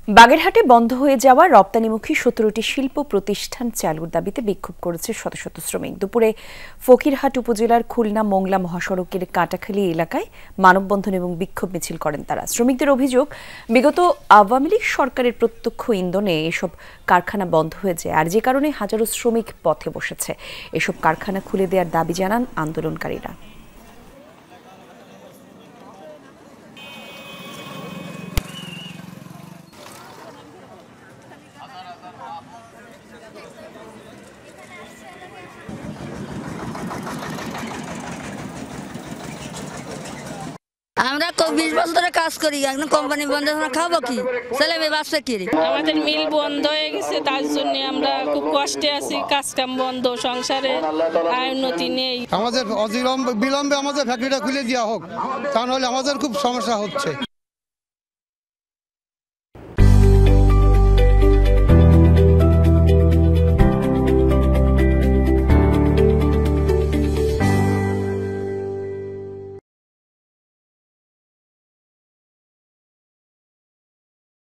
বাগেরহাটে বন্ধ হয়ে যাওয়া রপ্তানিমুখী ১৭টি শিল্প প্রতিষ্ঠান চালুর দাবিতে বিক্ষোভ করেছে শত শত শ্রমিক। দুপুরে ফকিরহাট উপজেলার খুলনা মোংলা মহাসড়কের কাটাখালী এলাকায় মানববন্ধন এবং বিক্ষোভ মিছিল করেন তারা। শ্রমিকদের অভিযোগ, বিগত আওয়ামী লীগ সরকারের প্রত্যক্ষ ইন্ধনে এসব কারখানা বন্ধ হয়ে যায়, আর যে কারণে হাজারো শ্রমিক পথে বসেছে। এসব কারখানা খুলে দেওয়ার দাবি জানান আন্দোলনকারীরা। আমরা 20 বছর ধরে কাজ করি, একদম কোম্পানি বন্ধ আমরা খাবো কি, ছেলে মেয়ে বাচ্চা কি? আমাদের মিল বন্ধ হয়ে গেছে, তার জন্য আমরা খুব কষ্টে আছি। কাজ কাম বন্ধ, সংসারে আয় উন্নতি নেই। আমাদের বিলম্বে আমাদের ফ্যাক্টরিটা খুলে দেওয়া হোক, তা নাহলে আমাদের খুব সমস্যা হচ্ছে।